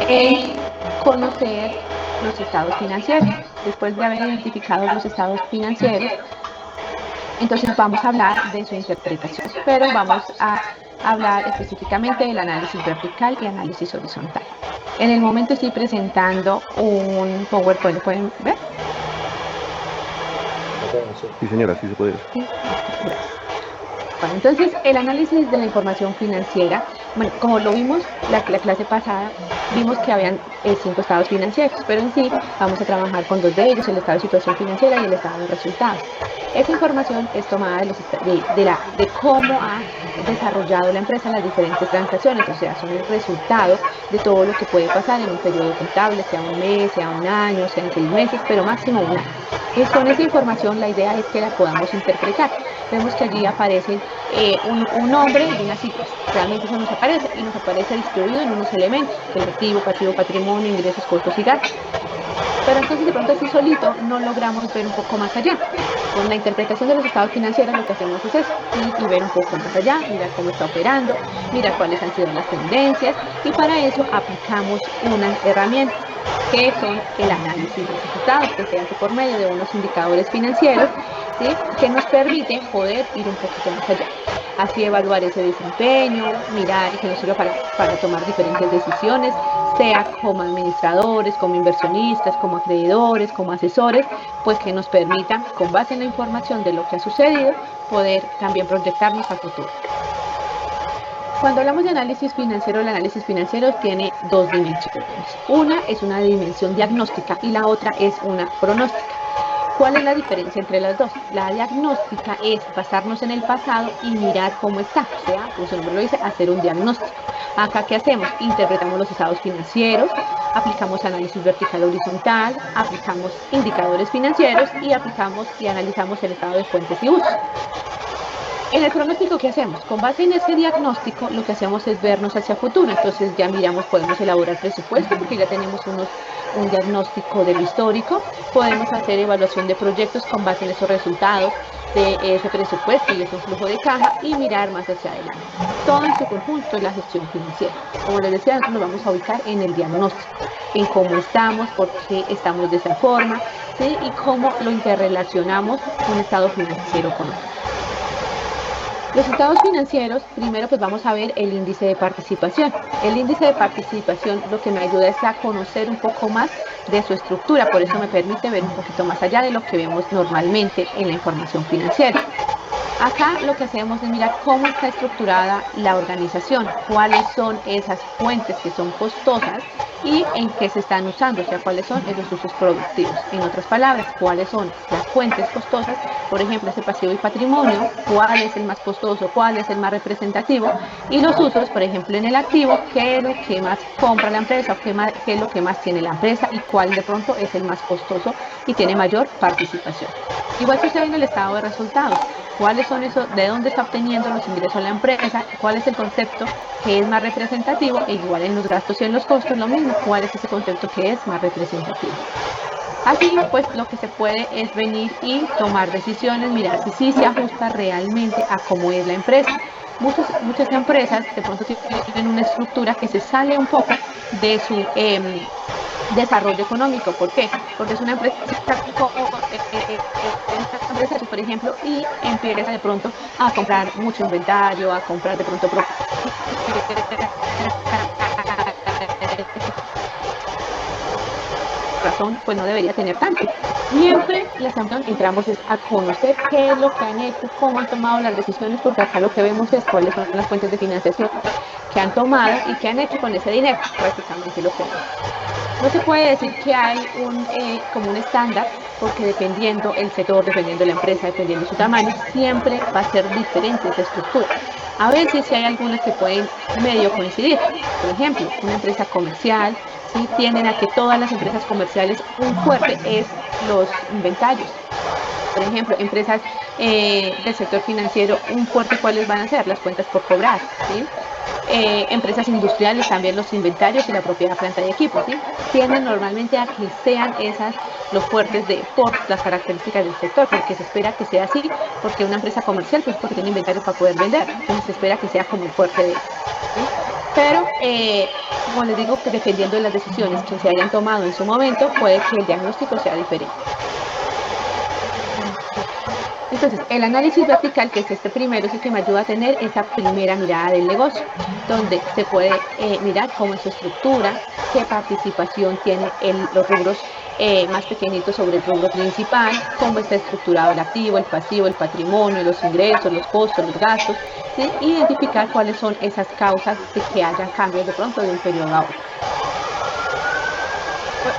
en conocer los estados financieros. Después de haber identificado los estados financieros, entonces vamos a hablar de su interpretación, pero vamos a hablar específicamente del análisis vertical y análisis horizontal. En el momento estoy presentando un PowerPoint, ¿lo pueden ver? Sí, señora, sí se puede ver. Sí, gracias. Bueno, entonces el análisis de la información financiera, bueno, como lo vimos la clase pasada, vimos que habían 5 estados financieros, pero en sí vamos a trabajar con 2 de ellos, el estado de situación financiera y el estado de resultados. Esa información es tomada de cómo ha desarrollado la empresa las diferentes transacciones, o sea, son el resultado de todo lo que puede pasar en un periodo contable, sea un mes, sea un año, sean 6 meses, pero máximo un año. Entonces, con esa información la idea es que la podamos interpretar. Vemos que allí aparecen un nombre y unas cifras. Realmente eso nos aparece y nos aparece distribuido en unos elementos, el activo, pasivo, patrimonio, ingresos, costos y gastos. Pero entonces de pronto así solito no logramos ver un poco más allá. Con la interpretación de los estados financieros lo que hacemos es eso, y ver un poco más allá, mirar cómo está operando, mirar cuáles han sido las tendencias, y para eso aplicamos unas herramientas que son el análisis de resultados, que se hace por medio de unos indicadores financieros, ¿sí?, que nos permiten poder ir un poquito más allá. Así evaluar ese desempeño, mirar y que nos sirva para tomar diferentes decisiones, sea como administradores, como inversionistas, como acreedores, como asesores, pues que nos permitan, con base en la información de lo que ha sucedido, poder también proyectarnos a futuro. Cuando hablamos de análisis financiero, el análisis financiero tiene 2 dimensiones. Una es una dimensión diagnóstica y la otra es una pronóstica. ¿Cuál es la diferencia entre las dos? La diagnóstica es basarnos en el pasado y mirar cómo está, o sea, como su nombre lo dice, hacer un diagnóstico. Acá, ¿qué hacemos? Interpretamos los estados financieros, aplicamos análisis vertical horizontal, aplicamos indicadores financieros y aplicamos y analizamos el estado de fuentes y usos. En el pronóstico, ¿qué hacemos? Con base en ese diagnóstico, lo que hacemos es vernos hacia futuro. Entonces ya miramos, podemos elaborar presupuesto porque ya tenemos un diagnóstico de lo histórico. Podemos hacer evaluación de proyectos con base en esos resultados de ese presupuesto y ese flujo de caja y mirar más hacia adelante. Todo en su conjunto es la gestión financiera. Como les decía, nosotros nos vamos a ubicar en el diagnóstico, en cómo estamos, por qué estamos de esa forma, ¿sí?, y cómo lo interrelacionamos un estado financiero con otro. Los estados financieros, primero pues vamos a ver el índice de participación. El índice de participación lo que me ayuda es a conocer un poco más de su estructura, por eso me permite ver un poquito más allá de lo que vemos normalmente en la información financiera. Acá lo que hacemos es mirar cómo está estructurada la organización, cuáles son esas fuentes que son costosas y en qué se están usando, o sea, cuáles son esos usos productivos. En otras palabras, cuáles son las fuentes costosas, por ejemplo, ese pasivo y patrimonio, cuál es el más costoso, cuál es el más representativo, y los usos, por ejemplo, en el activo, qué es lo que más compra la empresa, qué es lo que más tiene la empresa y cuál de pronto es el más costoso y tiene mayor participación. Igual sucede en el estado de resultados. ¿Cuáles son esos? ¿De dónde está obteniendo los ingresos la empresa? ¿Cuál es el concepto que es más representativo? E igual en los gastos y en los costos, lo mismo. ¿Cuál es ese concepto que es más representativo? Así, pues, lo que se puede es venir y tomar decisiones, mirar si sí se ajusta realmente a cómo es la empresa. Muchas empresas de pronto tienen una estructura que se sale un poco de su desarrollo económico. ¿Por qué? Porque es una empresa por ejemplo, y empieza de pronto a comprar mucho inventario, a comprar de pronto razón, pues no debería tener tanto. Siempre las empresas entramos a conocer qué es lo que han hecho, cómo han tomado las decisiones, porque acá lo que vemos es cuáles son las fuentes de financiación que han tomado y qué han hecho con ese dinero, prácticamente lo que no se puede decir que hay como un estándar, porque dependiendo el sector, dependiendo la empresa, dependiendo su tamaño, siempre va a ser diferente esa estructura. A veces sí hay algunas que pueden medio coincidir. Por ejemplo, una empresa comercial, ¿sí?, tienden a que todas las empresas comerciales un fuerte es los inventarios. Por ejemplo, empresas del sector financiero, un fuerte, ¿cuáles van a ser? Las cuentas por cobrar, ¿sí? Empresas industriales, también los inventarios y la propiedad, planta y equipo, ¿sí?, tienden normalmente a que sean esas los fuertes por las características del sector, porque se espera que sea así, porque una empresa comercial, pues porque tiene inventario para poder vender, entonces se espera que sea como el fuerte de ellos, ¿sí? Pero, como les digo, que dependiendo de las decisiones que se hayan tomado en su momento, puede que el diagnóstico sea diferente. Entonces, el análisis vertical, que es este primero, es el que me ayuda a tener esa primera mirada del negocio, donde se puede mirar cómo es su estructura, qué participación tiene los rubros más pequeñitos sobre el rubro principal, cómo está estructurado el activo, el pasivo, el patrimonio, los ingresos, los costos, los gastos, ¿sí? Identificar cuáles son esas causas de que haya cambios de pronto de un periodo a otro.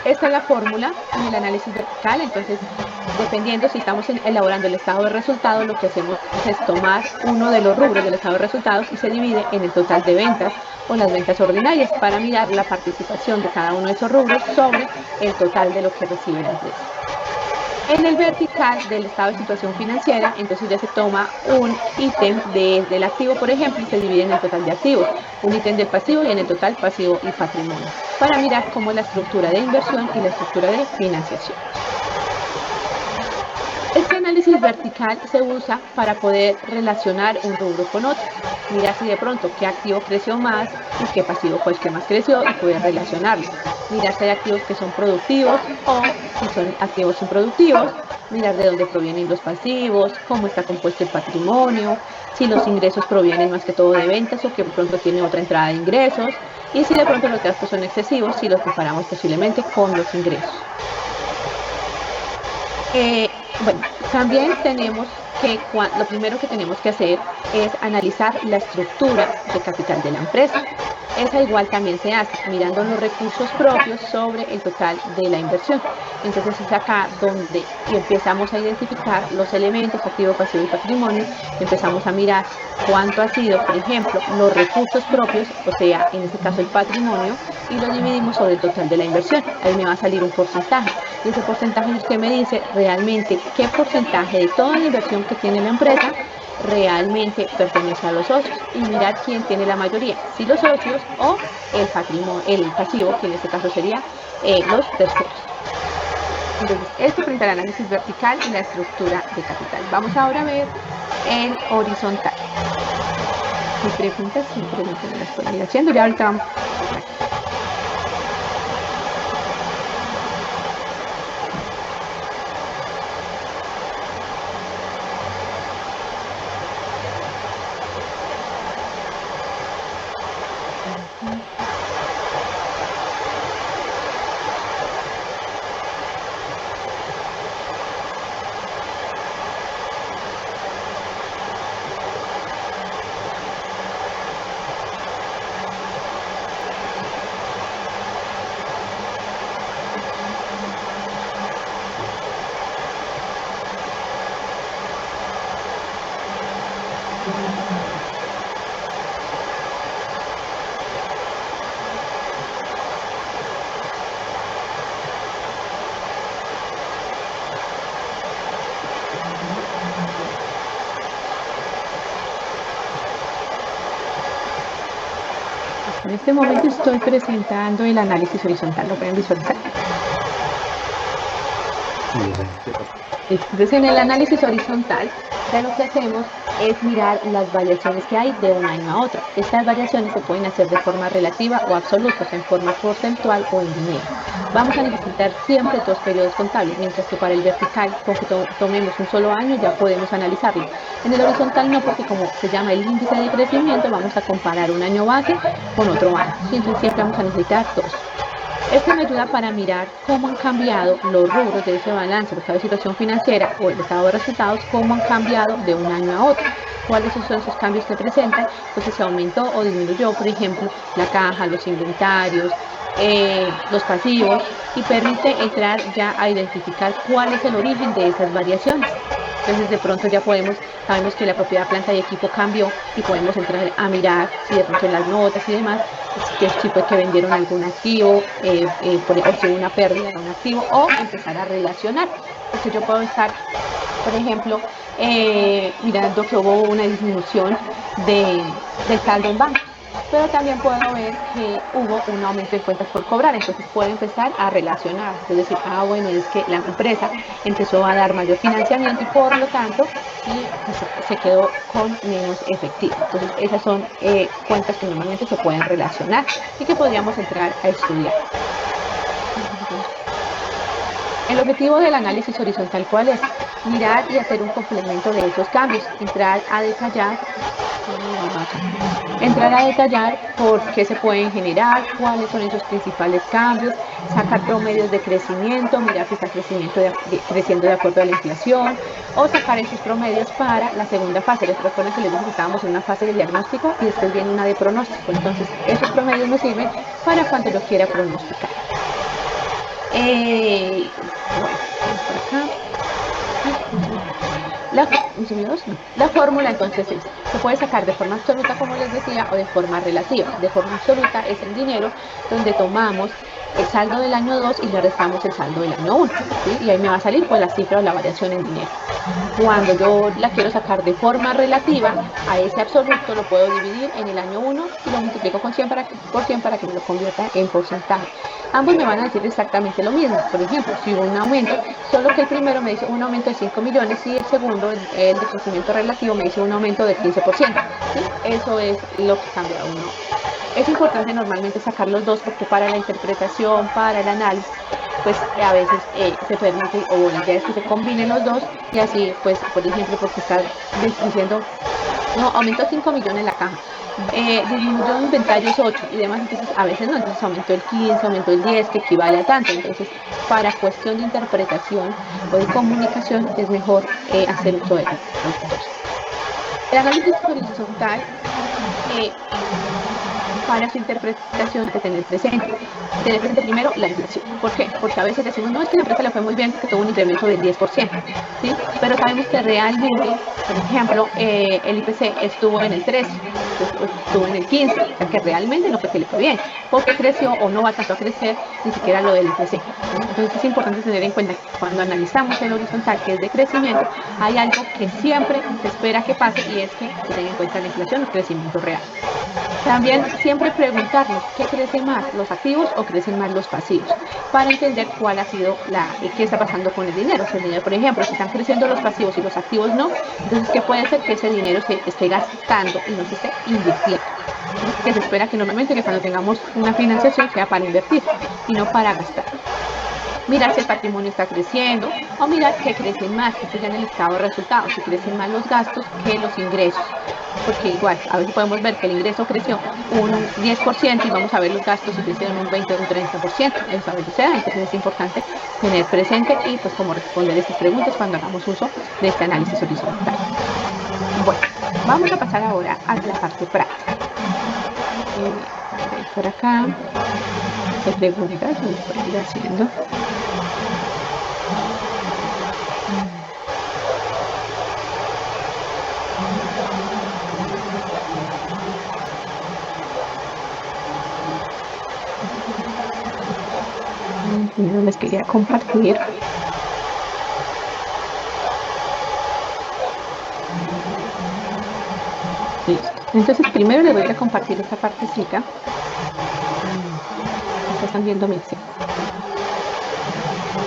Esta es la fórmula en el análisis vertical. Entonces, dependiendo si estamos elaborando el estado de resultados, lo que hacemos es tomar uno de los rubros del estado de resultados y se divide en el total de ventas o las ventas ordinarias para mirar la participación de cada uno de esos rubros sobre el total de lo que recibe la empresa. En el vertical del estado de situación financiera, entonces ya se toma un ítem del activo, por ejemplo, y se divide en el total de activos, un ítem del pasivo y en el total pasivo y patrimonio, para mirar cómo es la estructura de inversión y la estructura de financiación. Este análisis vertical se usa para poder relacionar un rubro con otro. Mira si de pronto qué activo creció más y qué pasivo fue el que más creció y poder relacionarlo. Mirar si hay activos que son productivos o si son activos improductivos. Mirar de dónde provienen los pasivos, cómo está compuesto el patrimonio, si los ingresos provienen más que todo de ventas o que de pronto tiene otra entrada de ingresos. Y si de pronto los gastos son excesivos, si los comparamos posiblemente con los ingresos. Bueno, también tenemos que lo primero que tenemos que hacer es analizar la estructura de capital de la empresa. Esa igual también se hace mirando los recursos propios sobre el total de la inversión. Entonces es acá donde empezamos a identificar los elementos activo, pasivo y patrimonio. Empezamos a mirar cuánto ha sido, por ejemplo, los recursos propios, o sea, en este caso el patrimonio, y lo dividimos sobre el total de la inversión. Ahí me va a salir un porcentaje. Y ese porcentaje es que me dice realmente qué porcentaje de toda la inversión que tiene la empresa realmente pertenece a los socios y mirar quién tiene la mayoría, si los socios o el patrimonio, el pasivo, que en este caso sería los terceros. Entonces, esto frente al análisis vertical y la estructura de capital. Vamos ahora a ver el horizontal. Si preguntas, siempre me las pueden ir haciendo. Ya ahorita vamos. En este momento estoy presentando el análisis horizontal. ¿Lo pueden visualizar? Entonces, en el análisis horizontal, ya lo que hacemos es mirar las variaciones que hay de un año a otro. Estas variaciones se pueden hacer de forma relativa o absoluta, o sea, en forma porcentual o en dinero. Vamos a necesitar siempre 2 periodos contables, mientras que para el vertical, con que tomemos un solo año, ya podemos analizarlo. En el horizontal no, porque como se llama el índice de crecimiento, vamos a comparar un año base con otro año. Siempre vamos a necesitar 2. Esto me ayuda para mirar cómo han cambiado los rubros de ese balance, el estado de situación financiera o el estado de resultados, cómo han cambiado de un año a otro. ¿Cuáles son esos cambios que presentan? Entonces, se aumentó o disminuyó, por ejemplo, la caja, los inventarios, los pasivos, y permite entrar ya a identificar cuál es el origen de esas variaciones. Entonces, de pronto ya sabemos que la propiedad, planta y equipo cambió y podemos entrar a mirar si de pronto en las notas y demás, si fue que vendieron algún activo, o si hubo una pérdida de un activo, o empezar a relacionar. Porque yo puedo estar, por ejemplo, mirando que hubo una disminución del saldo en banco. pero también puedo ver que hubo un aumento de cuentas por cobrar, entonces puedo empezar a relacionar, es decir, bueno, es que la empresa empezó a dar mayor financiamiento y por lo tanto pues, se quedó con menos efectivo. Entonces esas son cuentas que normalmente se pueden relacionar y que podríamos entrar a estudiar. El objetivo del análisis horizontal, ¿cuál es? Mirar y hacer un complemento de esos cambios, entrar a detallar por qué se pueden generar, cuáles son esos principales cambios, sacar promedios de crecimiento, mirar si está creciendo de acuerdo a la inflación, o sacar esos promedios para la segunda fase. Les recuerdo que les dije que estábamos en una fase de diagnóstico y después viene una de pronóstico. Entonces, esos promedios nos sirven para cuando yo quiera pronosticar. Bueno, por acá. La fórmula entonces se puede sacar de forma absoluta, como les decía, o de forma relativa. De forma absoluta es el dinero donde tomamos el saldo del año 2 y le restamos el saldo del año 1, ¿sí? Y ahí me va a salir pues la cifra o la variación en dinero. Cuando yo la quiero sacar de forma relativa, a ese absoluto lo puedo dividir en el año 1 y lo multiplico con 100 por 100 para que me lo convierta en porcentaje. Ambos me van a decir exactamente lo mismo. Por ejemplo, si hubo un aumento, solo que el primero me dice un aumento de 5 millones y el segundo, el de crecimiento relativo, me dice un aumento del 15%. ¿Sí? Eso es lo que cambia uno. Es importante normalmente sacar los dos porque para la interpretación, para el análisis, pues a veces se permite, o la idea es que se combinen los dos y así, pues, por ejemplo, porque está diciendo, no, aumentó 5 millones la caja, disminuyó inventarios 8 y demás, entonces a veces no, entonces aumentó el 15, aumentó el 10, que equivale a tanto. Entonces, para cuestión de interpretación o de comunicación, es mejor hacer uso de los dos. El análisis horizontal, para su interpretación, de tener presente primero la inflación. ¿Por qué? Porque a veces decimos, no, es que la empresa le fue muy bien porque tuvo un incremento del 10%, ¿sí? Pero sabemos que realmente, por ejemplo, el IPC estuvo en el 13, estuvo en el 15, o sea que realmente no fue que le fue bien, porque creció o no va tanto a crecer ni siquiera lo del IPC. Entonces es importante tener en cuenta que cuando analizamos el horizontal, que es de crecimiento, hay algo que siempre se espera que pase y es que se tenga en cuenta la inflación o el crecimiento real. También siempre preguntarnos qué crece más, los activos o crecen más los pasivos, para entender cuál ha sido qué está pasando con el dinero. Si el dinero, por ejemplo, si están creciendo los pasivos y los activos no, entonces ¿qué puede ser? Que ese dinero se esté gastando y no se esté invirtiendo. Que se espera que normalmente que cuando tengamos una financiación sea para invertir y no para gastar. Mirar si el patrimonio está creciendo o mirar qué crecen más, esto ya en el estado de resultados, si crecen más los gastos que los ingresos. Porque igual, a veces podemos ver que el ingreso creció un 10% y vamos a ver los gastos si crecieron un 20 o un 30%. Eso a veces se da, entonces es importante tener presente y pues cómo responder estas preguntas cuando hagamos uso de este análisis horizontal. Bueno, vamos a pasar ahora a la parte práctica. Por acá, ¿qué preguntas me estoy ir haciendo? Primero les quería compartir. Listo. Entonces primero les voy a compartir esta partecita. Están viendo mi acción.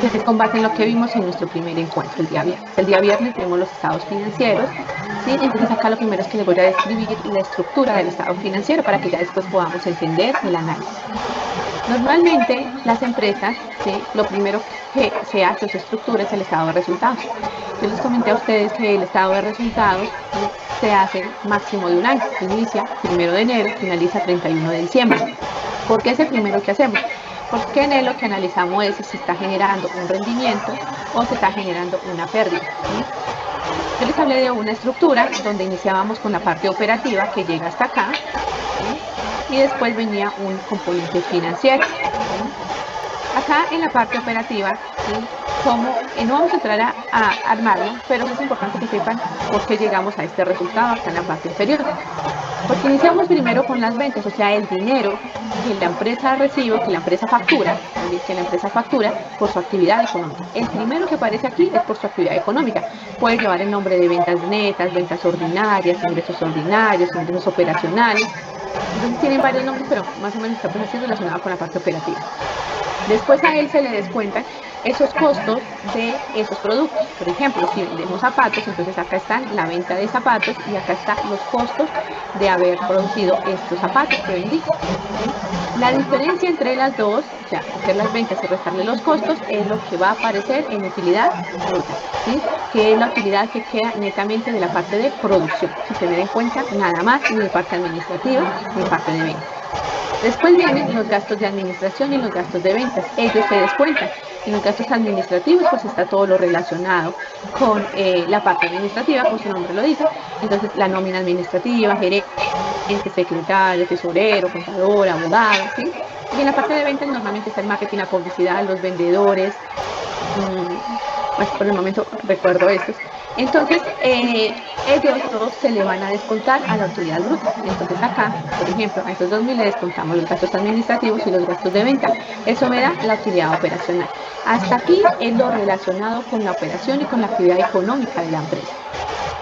Que se combate en lo que vimos en nuestro primer encuentro el día viernes. El día viernes vimos los estados financieros, ¿sí? Entonces acá lo primero es que les voy a describir la estructura del estado financiero para que ya después podamos entender el análisis. Normalmente las empresas, ¿sí? Lo primero que se hace o se estructura es el estado de resultados. Yo les comenté a ustedes que el estado de resultados, ¿sí? Se hace máximo de un año. Inicia 1 de enero, finaliza 31 de diciembre. ¿Por qué es el primero que hacemos? Porque en él lo que analizamos es si se está generando un rendimiento o se está generando una pérdida, ¿sí? Yo les hablé de una estructura donde iniciábamos con la parte operativa que llega hasta acá, ¿sí? Y después venía un componente financiero, ¿sí? Acá en la parte operativa, ¿sí? No vamos a entrar a armarlo, pero es importante que sepan por qué llegamos a este resultado acá en la parte inferior. Porque iniciamos primero con las ventas, o sea, el dinero que la empresa recibe, que la empresa factura, por su actividad económica. El primero que aparece aquí es por su actividad económica. Puede llevar el nombre de ventas netas, ventas ordinarias, ingresos operacionales. Entonces tienen varios nombres, pero más o menos está pues así relacionado con la parte operativa. Después a él se le descuentan esos costos de esos productos. Por ejemplo, si vendemos zapatos, entonces acá están la venta de zapatos y acá están los costos de haber producido estos zapatos que vendí. La diferencia entre las dos, o sea, coger las ventas y restarle los costos, es lo que va a aparecer en utilidad bruta, ¿sí? Que es la utilidad que queda netamente de la parte de producción, sin tener en cuenta nada más ni de parte administrativa ni de parte de ventas. Después vienen los gastos de administración y los gastos de ventas. Ellos se descuentan. En los gastos administrativos, pues está todo lo relacionado con la parte administrativa, como su nombre lo dice. Entonces, la nómina administrativa, gerente, secretario, tesorero, contador, abogado, ¿sí? Y en la parte de ventas normalmente está el marketing, la publicidad, los vendedores. Pues por el momento recuerdo estos. Entonces, ellos todos se le van a descontar a la utilidad bruta. Entonces acá, por ejemplo, a estos 2.000 le descontamos los gastos administrativos y los gastos de venta. Eso me da la utilidad operacional. Hasta aquí es lo relacionado con la operación y con la actividad económica de la empresa.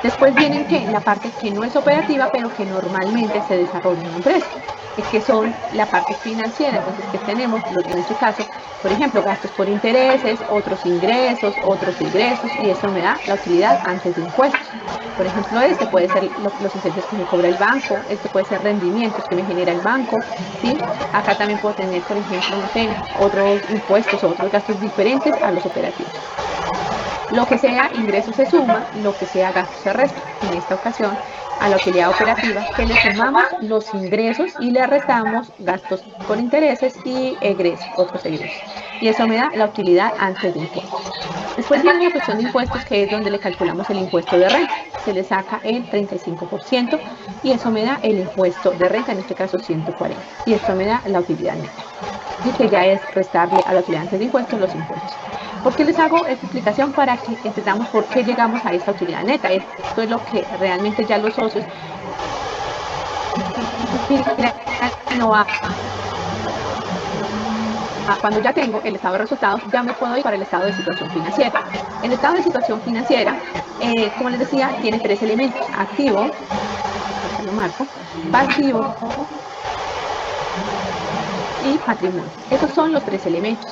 Después vienen que la parte que no es operativa, pero que normalmente se desarrolla en la empresa, que son la parte financiera. Entonces, que tenemos, en este caso, por ejemplo, gastos por intereses, otros ingresos, otros egresos, y eso me da la utilidad antes de impuestos. Por ejemplo, este puede ser los intereses que me cobra el banco, este puede ser rendimientos que me genera el banco, ¿sí? Acá también puedo tener, por ejemplo, no sé, otros impuestos o otros gastos diferentes a los operativos. Lo que sea ingresos se suma, lo que sea gastos se resta. En esta ocasión, a la utilidad operativa, que le sumamos los ingresos y le restamos gastos por intereses y egresos, otros egresos. Y eso me da la utilidad antes de impuestos. Después viene la cuestión de impuestos, que es donde le calculamos el impuesto de renta. Se le saca el 35% y eso me da el impuesto de renta, en este caso 140. Y esto me da la utilidad neta. Y que ya es restarle a la utilidad antes de impuestos los impuestos. ¿Por qué les hago esta explicación? Para que entendamos por qué llegamos a esta utilidad neta. Esto es lo que realmente ya los socios no va. Cuando ya tengo el estado de resultados, ya me puedo ir para el estado de situación financiera. El estado de situación financiera, como les decía, tiene tres elementos: activo, lo marco, pasivo y patrimonio. Esos son los tres elementos.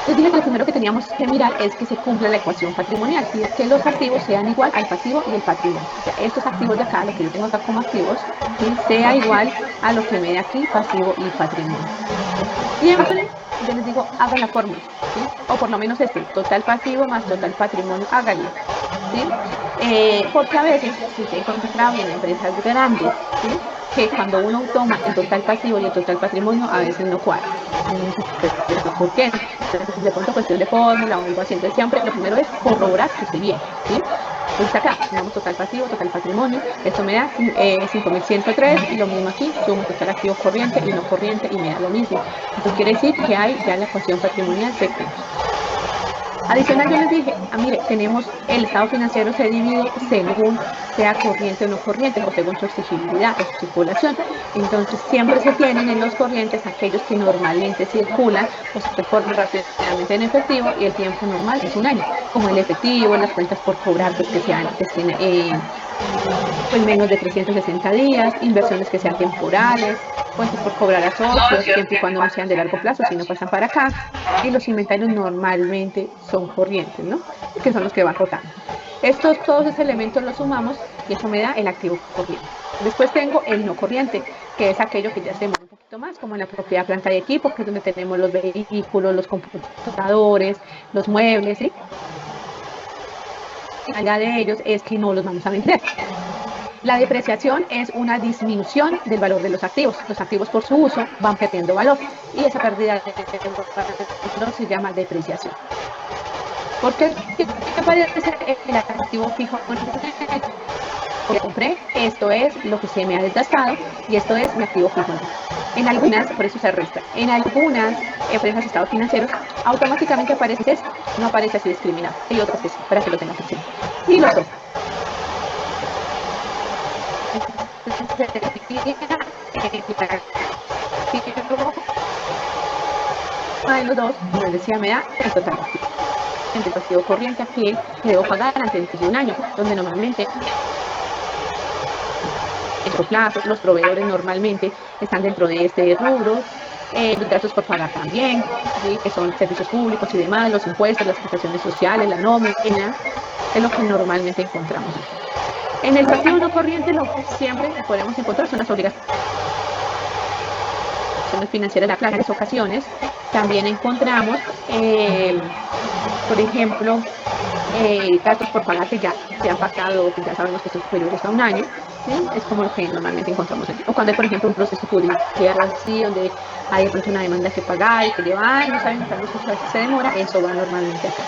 Les dije que lo primero que teníamos que mirar es que se cumpla la ecuación patrimonial, y es que los activos sean igual al pasivo y el patrimonio. O sea, estos activos de acá, lo que yo tengo acá como activos, ¿sí?, sea igual a lo que me da aquí pasivo y patrimonio. Siempre, yo les digo, hagan la fórmula, ¿sí?, o por lo menos total pasivo más total patrimonio, háganlo, ¿sí? Porque a veces, si se encuentran en empresas grandes, ¿sí?, que cuando uno toma el total pasivo y el total patrimonio, a veces no cuadra. ¿Por qué? Entonces, de pronto, cuestión de fórmula o algo así. Entonces, siempre lo primero es corroborar que esté bien, ¿sí? Entonces, acá sumamos total pasivo, total patrimonio. Esto me da 5.103, y lo mismo aquí, sumo total activo corriente y no corriente y me da lo mismo. Entonces, quiere decir que hay ya la ecuación patrimonial se cumple. Adicional, yo les dije, mire, tenemos el estado financiero, se divide según sea corriente o no corriente, o según su exigibilidad o su circulación. Entonces, siempre se tienen en los corrientes aquellos que normalmente circulan o se transforman rápidamente en efectivo, y el tiempo normal es un año, como el efectivo, las cuentas por cobrar, pues que sean pues menos de 360 días, inversiones que sean temporales, cuentas por cobrar a socios, siempre y cuando no sean de largo plazo, si no pasan para acá, y los inventarios normalmente son corrientes, ¿no?, que son los que van rotando. Todos esos elementos los sumamos y eso me da el activo corriente. Después tengo el no corriente, que es aquello que ya se demora un poquito más, como en la propiedad, planta y equipo, que es donde tenemos los vehículos, los computadores, los muebles, ¿sí? La idea de ellos es que no los vamos a vender. La depreciación es una disminución del valor de los activos. Los activos, por su uso, van perdiendo valor, y esa pérdida de valor se llama depreciación. ¿Por qué aparece el activo fijo? Porque compré, esto es lo que se me ha desgastado y esto es mi activo fijo. En algunas, por eso se resta, en algunas empresas de estados financieros automáticamente aparece esto, no aparece así discriminado. Hay otras que sí, para que lo tengan presente. Y los dos. Los dos, como les decía, me da el total activo. Entre el pasivo corriente aquí que debo pagar antes de un año, donde normalmente 4 plazos, los proveedores normalmente están dentro de este rubro, los gastos por pagar también, ¿sí? Que son servicios públicos y demás, los impuestos, las prestaciones sociales, la nómina, es lo que normalmente encontramos. En el pasivo no corriente lo que siempre podemos encontrar son las obligaciones financieras de varias ocasiones. También encontramos, por ejemplo, gastos por pagar que ya se han pactado, que ya sabemos que son superiores a un año, ¿sí? Es como lo que normalmente encontramos aquí. O cuando hay, por ejemplo, un proceso judicial así, donde hay de pronto una demanda que pagar y que lleva años, saben que algo se demora, eso va normalmente acá.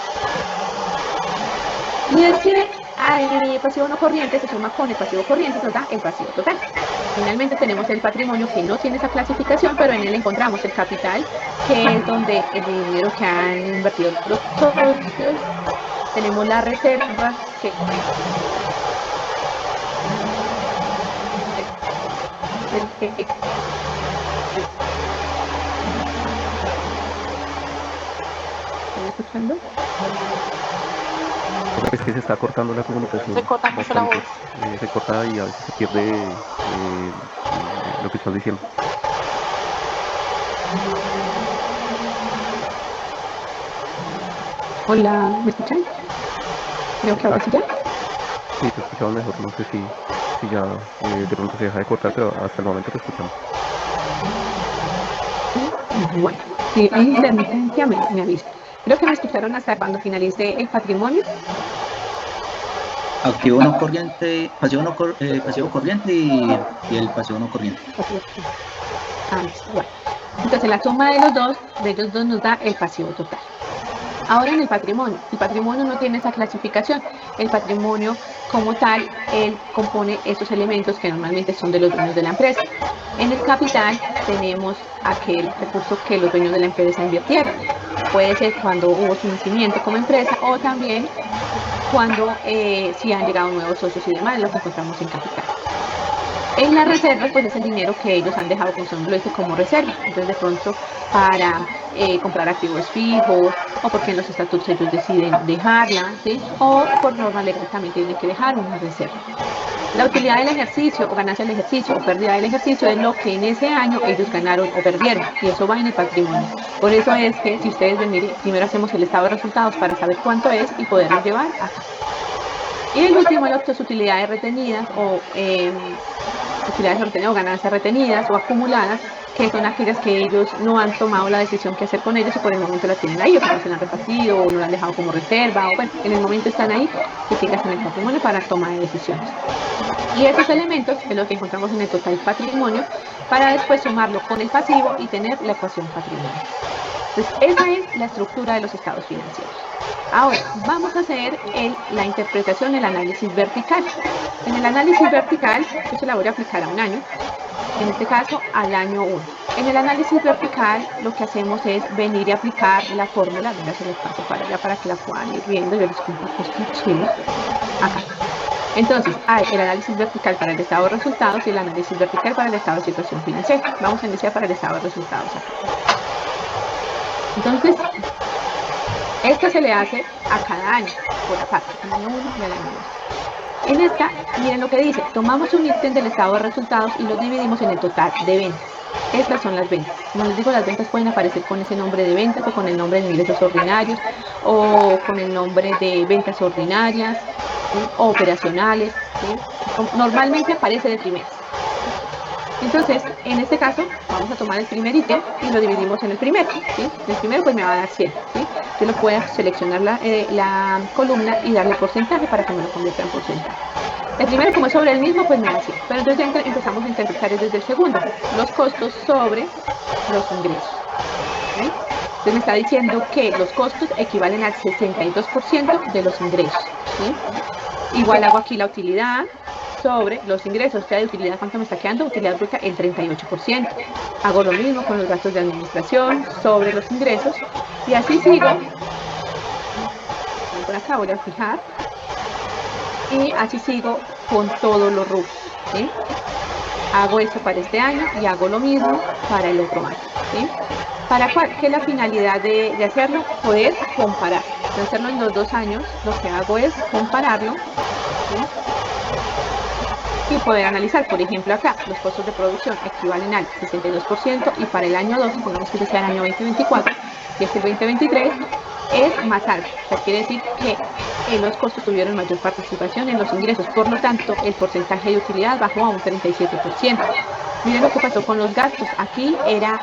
Y es que el pasivo no corriente se suma con el pasivo corriente, nos da el pasivo total. Finalmente tenemos el patrimonio que no tiene esa clasificación, pero en él encontramos el capital, que es donde el dinero que han invertido los socios. Tenemos la reserva, que ¿están escuchando? Es que se está cortando la comunicación. Se corta mucho la voz. Se corta y a veces se pierde lo que estás diciendo. Hola, ¿me escuchan? Creo que ahora sí ya. Sí, te escuchamos mejor. No sé si ya de pronto se deja de cortar, pero hasta el momento te escuchamos. Bueno, si hay intermitencia me avisa. Creo que me escucharon hasta cuando finalice el patrimonio. Activo no corriente, pasivo corriente y el pasivo no corriente. Bueno. Entonces la suma de ellos dos nos da el pasivo total. Ahora en el patrimonio no tiene esa clasificación. El patrimonio como tal, él compone esos elementos que normalmente son de los dueños de la empresa. En el capital tenemos aquel recurso que los dueños de la empresa invirtieron. Puede ser cuando hubo su nacimiento como empresa o también cuando si han llegado nuevos socios y demás, lo que encontramos en capital. En la reserva, pues es el dinero que ellos han dejado como reserva. Entonces, de pronto, para comprar activos fijos, o porque en los estatutos ellos deciden dejarla, ¿sí? O por norma legal también tienen que dejar una reserva. La utilidad del ejercicio, o ganancia del ejercicio, o pérdida del ejercicio, es lo que en ese año ellos ganaron o perdieron, y eso va en el patrimonio. Por eso es que, si ustedes ven, miren, primero hacemos el estado de resultados para saber cuánto es y poderlo llevar acá. Y el último, las utilidades retenidas o utilidades retenidas o ganancias retenidas o acumuladas, que son aquellas que ellos no han tomado la decisión que hacer con ellos y por el momento las tienen ahí, o que no se las han repartido, o no las han dejado como reserva, o bueno, en el momento están ahí, que fijas en el patrimonio para toma de decisiones. Y esos elementos es lo que encontramos en el total patrimonio, para después sumarlo con el pasivo y tener la ecuación patrimonial. Entonces, esa es la estructura de los estados financieros. Ahora, vamos a hacer la interpretación, el análisis vertical. En el análisis vertical, yo se la voy a aplicar a un año, en este caso al año 1. En el análisis vertical, lo que hacemos es venir y aplicar la fórmula, venga, se les paso para allá para que la puedan ir viendo, yo les comparto este archivo, acá. Entonces, hay el análisis vertical para el estado de resultados y el análisis vertical para el estado de situación financiera. Vamos a iniciar para el estado de resultados acá. Entonces, esto se le hace a cada año, por aparte, al año 1 y al año 2. En esta, miren lo que dice, tomamos un ítem del estado de resultados y lo dividimos en el total de ventas. Estas son las ventas. Como les digo, las ventas pueden aparecer con ese nombre de ventas o con el nombre de ingresos ordinarios o con el nombre de ventas ordinarias, ¿sí? O operacionales, ¿sí? Normalmente aparece de primeras. Entonces, en este caso, vamos a tomar el primer ítem y lo dividimos en el primero, ¿sí? El primero pues me va a dar 100, ¿sí? Yo lo puedo seleccionar la columna y darle porcentaje para que me lo convierta en porcentaje. El primero, como es sobre el mismo, pues me da 100. Pero entonces ya empezamos a interpretar desde el segundo, los costos sobre los ingresos, ¿sí? Entonces me está diciendo que los costos equivalen al 62% de los ingresos, ¿sí? Igual hago aquí la utilidad sobre los ingresos, o sea, de utilidad, ¿cuánto me está quedando? Utilidad bruta, el 38%. Hago lo mismo con los gastos de administración sobre los ingresos, y así sigo. Por acá voy a fijar, y así sigo con todos los rubros, ¿sí? Hago eso para este año y hago lo mismo para el otro año, ¿sí? ¿Para cuál? ¿Qué es la finalidad de hacerlo? Poder comparar. De hacerlo en los 2 años, lo que hago es compararlo, ¿sí? y poder analizar, por ejemplo, acá los costos de producción equivalen al 62% y para el año 2, pongamos que sea el año 2024, y es el 2023, es más alto. O sea, quiere decir que los costos tuvieron mayor participación en los ingresos, por lo tanto, el porcentaje de utilidad bajó a un 37%. Miren lo que pasó con los gastos. Aquí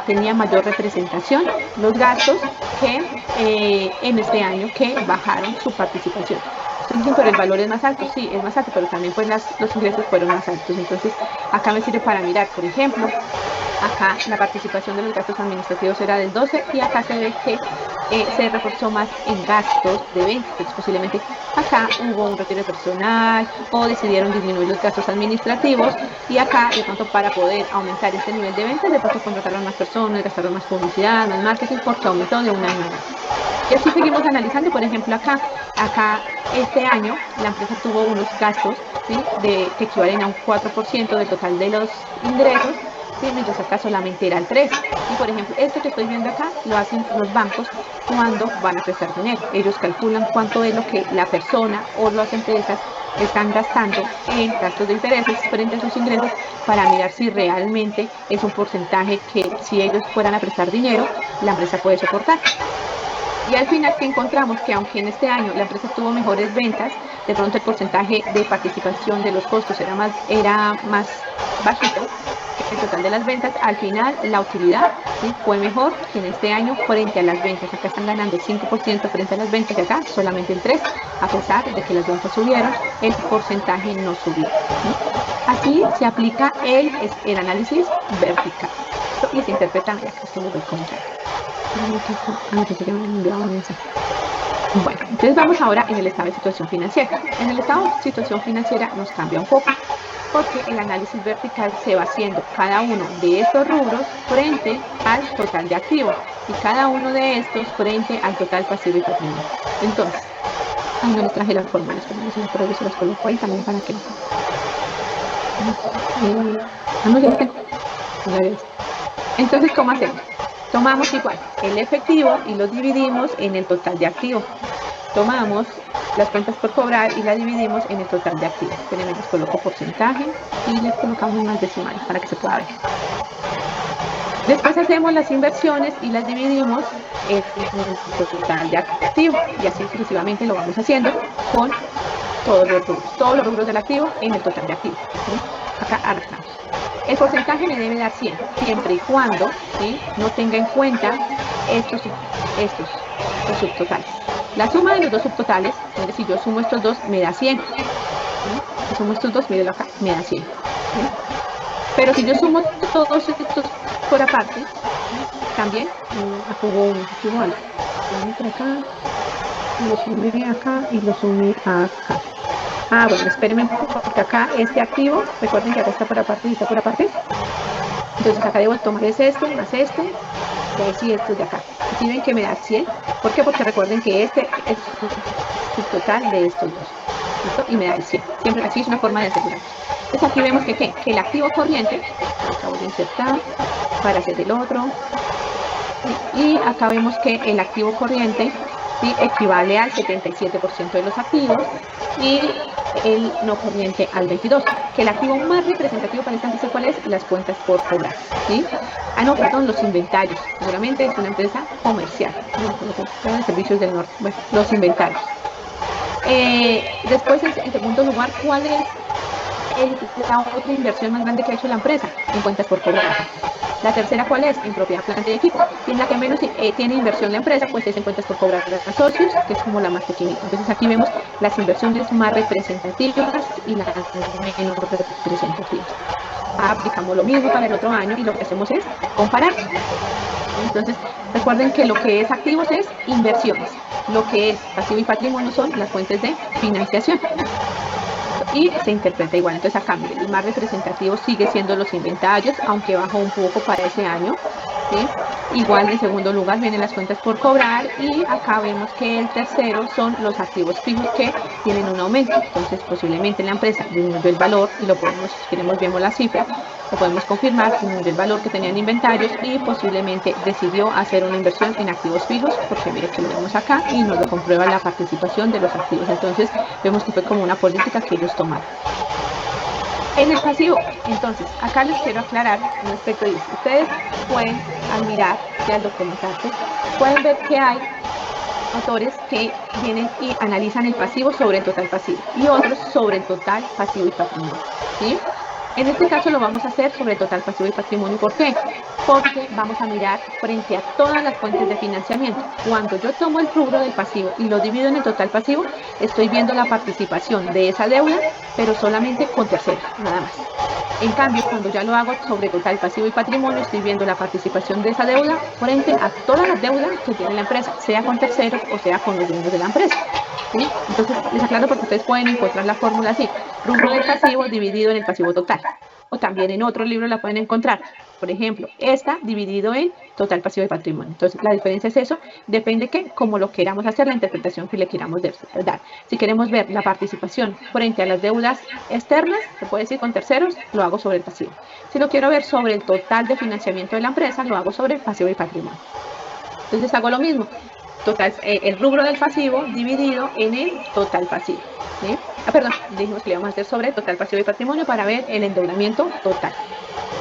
tenía mayor representación los gastos que en este año que bajaron su participación. Entonces, pero el valor es más alto, sí, es más alto, pero también pues los ingresos fueron más altos. Entonces, acá me sirve para mirar, por ejemplo, acá la participación de los gastos administrativos era del 12 y acá se ve que se reforzó más en gastos de ventas. Entonces, posiblemente acá hubo un retiro de personal o decidieron disminuir los gastos administrativos y acá de pronto para poder aumentar este nivel de ventas, de pronto contrataron más personas, gastaron más publicidad, más marketing porque aumentó de un año a otro. Y así seguimos analizando, por ejemplo, acá este año la empresa tuvo unos gastos, ¿sí?, que equivalen a un 4% del total de los ingresos, ¿sí?, mientras acá solamente era el 3%. Y por ejemplo, esto que estoy viendo acá lo hacen los bancos cuando van a prestar dinero. Ellos calculan cuánto es lo que la persona o las empresas están gastando en gastos de intereses frente a sus ingresos para mirar si realmente es un porcentaje que si ellos fueran a prestar dinero, la empresa puede soportar. Y al final que encontramos que aunque en este año la empresa tuvo mejores ventas, de pronto el porcentaje de participación de los costos era más bajito que el total de las ventas, al final la utilidad, ¿sí?, fue mejor que en este año frente a las ventas. Acá están ganando el 5% frente a las ventas y acá solamente el 3%, a pesar de que las ventas subieron, el porcentaje no subió, ¿sí? Así se aplica el análisis vertical y se interpreta, mira, que esto lo voy a comentar. Bueno, entonces vamos ahora en el estado de situación financiera. En el estado de situación financiera nos cambia un poco, porque el análisis vertical se va haciendo cada uno de estos rubros frente al total de activos y cada uno de estos frente al total pasivo y patrimonio. Entonces, no les traje las fórmulas, pero yo se las coloco ahí también para que entonces, ¿cómo hacemos? Tomamos igual el efectivo y lo dividimos en el total de activos. Tomamos las cuentas por cobrar y la dividimos en el total de activos. Primero les coloco porcentaje y les colocamos unas decimales para que se pueda ver. Después hacemos las inversiones y las dividimos en el total de activos y así sucesivamente lo vamos haciendo con todos los rubros del activo en el total de activos. ¿Sí? Acá arrastramos. El porcentaje me debe dar 100, siempre y cuando, ¿sí?, no tenga en cuenta estos los subtotales. La suma de los dos subtotales, si yo sumo estos dos, me da 100. ¿Sí? Si sumo estos dos, mírenlo acá, me da 100. ¿Sí? Pero si yo sumo todos estos por aparte, ¿sí?, también hubo un igual. Por acá, lo sumé acá y lo sumé acá. Bueno, espérenme porque acá este activo, recuerden que acá está por aparte y está por aparte. Entonces acá debo tomar este más este, y ahí sí estos de acá. Así ven que me da 100. ¿Por qué? Porque recuerden que este es el total de estos dos. ¿Listo? Y me da el 100. Siempre así es una forma de asegurar. Entonces aquí vemos que el activo corriente, acabo de insertar para hacer el otro. Y acá vemos que el activo corriente, ¿sí?, equivale al 77% de los activos y el no corriente al 22%. Que el activo más representativo para esta empresa, ¿cuál es? Las cuentas por cobrar, ¿sí? Perdón, los inventarios. Seguramente es una empresa comercial, ¿no?, de servicios del norte. Bueno, los inventarios. Después, en segundo lugar, ¿cuál es la otra inversión más grande que ha hecho la empresa? En cuentas por cobrar. La tercera, ¿cuál es? En propiedad, planta y equipo. Y en la que menos tiene inversión la empresa, pues es en cuentas por cobrar a socios, que es como la más pequeñita. Entonces aquí vemos las inversiones más representativas y las menos representativas. Aplicamos lo mismo para el otro año y lo que hacemos es comparar. Entonces, recuerden que lo que es activos es inversiones. Lo que es pasivo y patrimonio son las fuentes de financiación. Y se interpreta igual. Entonces acá, miren, el más representativo sigue siendo los inventarios, aunque bajó un poco para ese año, ¿sí? Igual en segundo lugar vienen las cuentas por cobrar y acá vemos que el tercero son los activos fijos que tienen un aumento. Entonces posiblemente la empresa disminuyó el valor y lo podemos, si queremos vemos la cifra, lo podemos confirmar, disminuyó el valor que tenían inventarios y posiblemente decidió hacer una inversión en activos fijos, porque miren que lo vemos acá y nos lo comprueba la participación de los activos. Entonces vemos que fue como una política que ellos tomaron. En el pasivo, entonces, acá les quiero aclarar un aspecto. Ustedes pueden admirar que al documentarse, pueden ver que hay autores que vienen y analizan el pasivo sobre el total pasivo y otros sobre el total pasivo y patrimonio, ¿sí? En este caso lo vamos a hacer sobre el total pasivo y patrimonio. ¿Por qué? Porque vamos a mirar frente a todas las fuentes de financiamiento. Cuando yo tomo el rubro del pasivo y lo divido en el total pasivo, estoy viendo la participación de esa deuda, pero solamente con terceros, nada más. En cambio, cuando ya lo hago sobre total pasivo y patrimonio, estoy viendo la participación de esa deuda frente a todas las deudas que tiene la empresa, sea con terceros o sea con los dueños de la empresa, ¿sí? Entonces, les aclaro porque ustedes pueden encontrar la fórmula así: rubro del pasivo dividido en el pasivo total. O también en otro libro la pueden encontrar. Por ejemplo, esta dividido en total pasivo y patrimonio. Entonces, la diferencia es eso. Depende que, como lo queramos hacer, la interpretación que le queramos dar. Si queremos ver la participación frente a las deudas externas, se puede decir con terceros, lo hago sobre el pasivo. Si lo quiero ver sobre el total de financiamiento de la empresa, lo hago sobre el pasivo y patrimonio. Entonces, hago lo mismo. Total, el rubro del pasivo dividido en el total pasivo, ¿sí? Perdón, dijimos que le vamos a hacer sobre total pasivo y patrimonio para ver el endeudamiento total.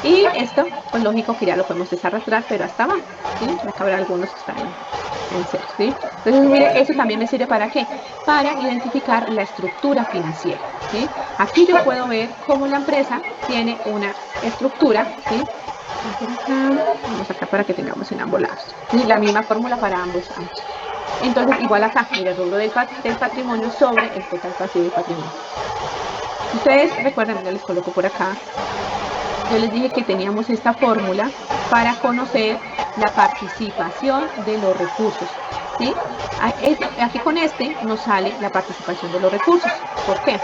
Y esto, pues lógico que ya lo podemos desarrastrar, pero hasta abajo, ¿sí? Acá habrá algunos que están en cero, ¿sí? Entonces, mire, eso también me sirve ¿para qué? Para identificar la estructura financiera, ¿sí? Aquí yo puedo ver cómo la empresa tiene una estructura, ¿sí? Vamos acá para que tengamos en ambos lados, ¿sí? La misma fórmula para ambos. Entonces, igual acá, mire, el rubro del patrimonio sobre el total pasivo y patrimonio. Ustedes recuerdan, yo les coloco por acá, yo les dije que teníamos esta fórmula para conocer la participación de los recursos, ¿sí? Aquí con este nos sale la participación de los recursos. ¿Por qué?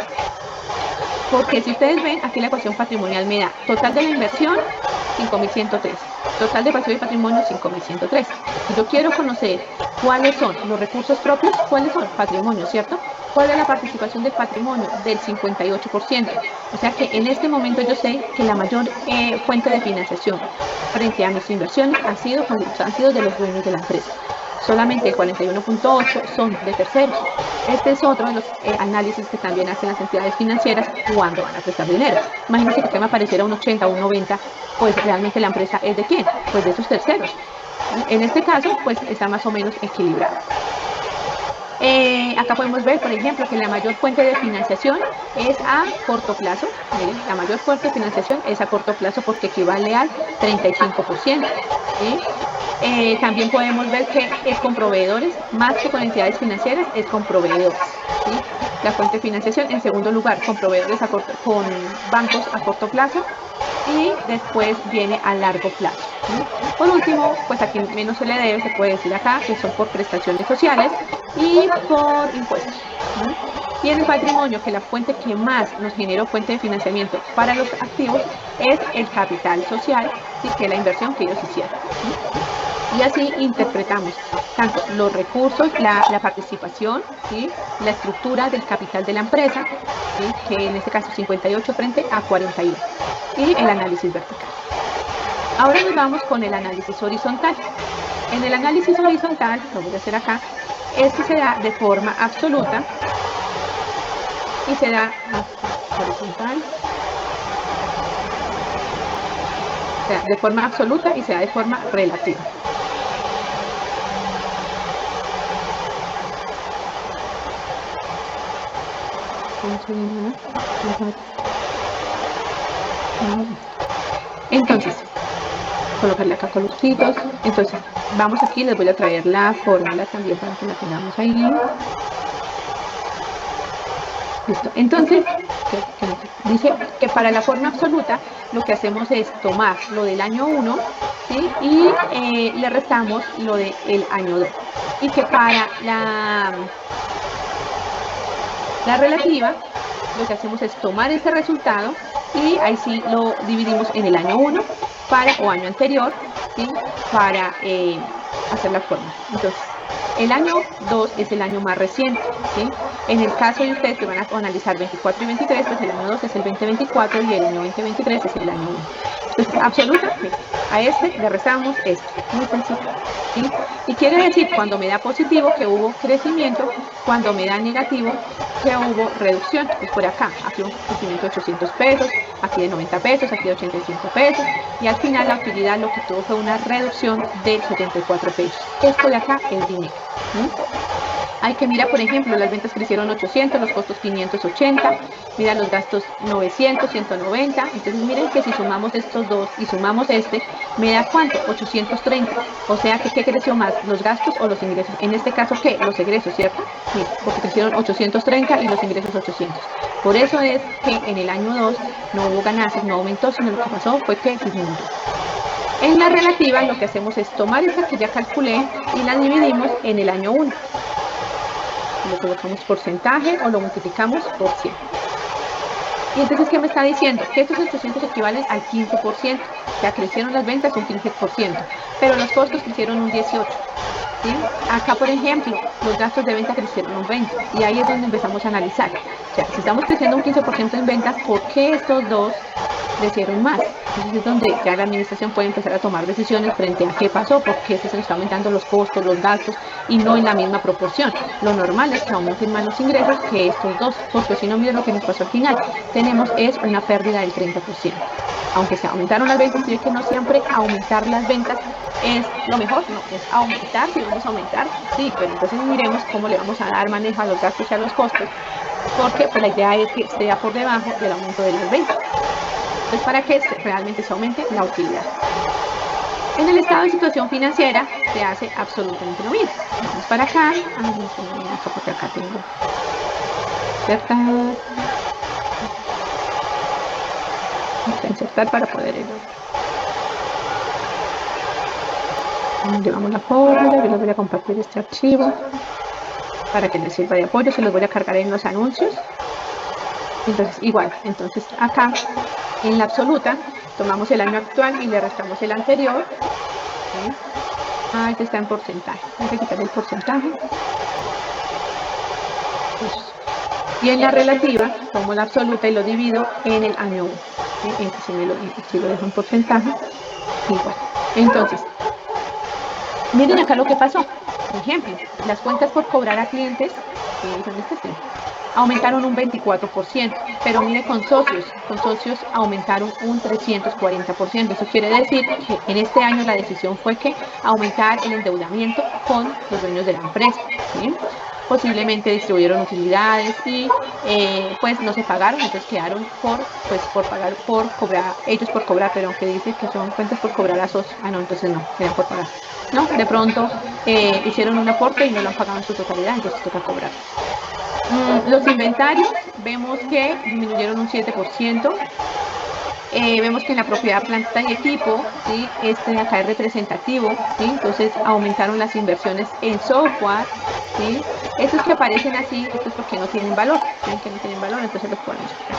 Porque si ustedes ven, aquí la ecuación patrimonial me da total de la inversión, 5.103. Total de pasivo y patrimonio, 5.103. Si yo quiero conocer cuáles son los recursos propios, ¿cuáles son? Patrimonio, ¿cierto? ¿Cuál es la participación del patrimonio? Del 58%. O sea que en este momento yo sé que la mayor fuente de financiación frente a mis inversiones han sido de los dueños de la empresa. Solamente el 41.8 son de terceros. Este es otro de los análisis que también hacen las entidades financieras cuando van a prestar dinero. Imagínense que usted me apareciera un 80 o un 90, pues realmente la empresa es de quién? Pues de esos terceros. En este caso, pues está más o menos equilibrado. Acá podemos ver, por ejemplo, que la mayor fuente de financiación es a corto plazo. Miren, la mayor fuente de financiación es a corto plazo porque equivale al 35%. ¿Sí? También podemos ver que es con proveedores, más que con entidades financieras, es con proveedores. ¿Sí? La fuente de financiación, en segundo lugar, con proveedores con bancos a corto plazo, y después viene a largo plazo. ¿Sí? Por último, pues aquí menos se le debe, se puede decir acá, que son por prestaciones sociales y por impuestos. ¿Sí? Y en el patrimonio, que la fuente que más nos generó fuente de financiamiento para los activos es el capital social, ¿sí? Que es la inversión que ellos hicieron. ¿Sí? Y así interpretamos tanto los recursos, la participación, ¿sí? La estructura del capital de la empresa, ¿sí? Que en este caso 58 frente a 41, y el análisis vertical. Ahora nos vamos con el análisis horizontal. En el análisis horizontal, lo voy a hacer acá, este se da de forma absoluta y se da horizontal. Se da de forma absoluta y se da de forma relativa. Entonces, colocarle acá colorcitos. Entonces, vamos aquí, les voy a traer la fórmula también para que la tengamos ahí. Listo. Entonces, dice que para la forma absoluta lo que hacemos es tomar lo del año 1, ¿sí? Y le restamos lo del año 2. Y que para la relativa, lo que hacemos es tomar ese resultado y ahí sí lo dividimos en el año 1 o año anterior, ¿sí? Para hacer la forma. Entonces, el año 2 es el año más reciente, ¿sí? En el caso de ustedes que van a analizar 24 y 23, pues el año 2 es el 2024 y el año 2023 es el año 1. Entonces, absoluta, mira, a este le restamos este, muy sencillo, ¿sí? Y quiere decir, cuando me da positivo, que hubo crecimiento, cuando me da negativo, que hubo reducción. Pues por acá, aquí un crecimiento de 800 pesos, aquí de 90 pesos, aquí de 85 pesos, y al final la utilidad lo que tuvo fue una reducción de 74 pesos. Esto de acá es dinero, ¿sí? Hay que mirar, por ejemplo, las ventas crecieron 800, los costos 580, mira los gastos 900, 190. Entonces miren que si sumamos estos dos y sumamos este, me da ¿cuánto? 830. O sea que ¿qué creció más? ¿Los gastos o los ingresos? En este caso, ¿qué? Los egresos, ¿cierto? Mira, porque crecieron 830 y los ingresos 800. Por eso es que en el año 2 no hubo ganancias, no aumentó, sino lo que pasó fue que disminuyó. En la relativa lo que hacemos es tomar esta que ya calculé y la dividimos en el año 1. Lo colocamos porcentaje o lo multiplicamos por 100. Y entonces, ¿qué me está diciendo? Que estos 800 equivalen al 15%. Ya crecieron las ventas un 15%, pero los costos crecieron un 18%. ¿Sí? Acá, por ejemplo, los gastos de venta crecieron un 20%. Y ahí es donde empezamos a analizar. O sea, si estamos creciendo un 15% en ventas, ¿por qué estos dos crecieron más? Entonces es donde ya la administración puede empezar a tomar decisiones frente a qué pasó, por qué se están aumentando los costos, los gastos y no en la misma proporción. Lo normal es que aumenten más los ingresos que estos dos, porque si no, miren lo que nos pasó al final. Tenemos es una pérdida del 30%. Aunque se aumentaron las ventas, y que no siempre aumentar las ventas es lo mejor, no, es aumentar, si vamos a aumentar, sí, pero entonces miremos cómo le vamos a dar manejo a los gastos y a los costos, porque pues, la idea es que esté por debajo del aumento de las ventas. Entonces, para que realmente se aumente la utilidad. En el estado de situación financiera se hace absolutamente lo mismo. Vamos para acá, porque acá tengo insertar, vamos a insertar para poder ir. Llevamos la fórmula, yo les voy a compartir este archivo para que les sirva de apoyo, se los voy a cargar en los anuncios. Entonces, igual, entonces acá en la absoluta tomamos el año actual y le restamos el anterior. ¿Sí? Ah, este está en porcentaje. Voy a quitar el porcentaje. Y en la relativa tomo la absoluta y lo divido en el año 1. ¿Sí? Si lo dejo en porcentaje, igual. Entonces, miren acá lo que pasó. Por ejemplo, las cuentas por cobrar a clientes, aumentaron un 24%, pero mire con socios aumentaron un 340%. Eso quiere decir que en este año la decisión fue que aumentar el endeudamiento con los dueños de la empresa, ¿sí? Posiblemente distribuyeron utilidades y pues no se pagaron, entonces quedaron por cobrar, ellos por cobrar, pero aunque dice que son cuentas por cobrar a socios, no, entonces no, quedan por pagar. No, de pronto hicieron un aporte y no lo han pagado en su totalidad, entonces toca cobrar. Los inventarios, vemos que disminuyeron un 7%. Vemos que en la propiedad, planta y equipo, ¿sí? Este de acá es representativo, ¿sí? Entonces aumentaron las inversiones en software, ¿sí? Estos que aparecen así, esto es porque no tienen valor, ¿sí? Que no tienen valor, entonces los podemos quitar.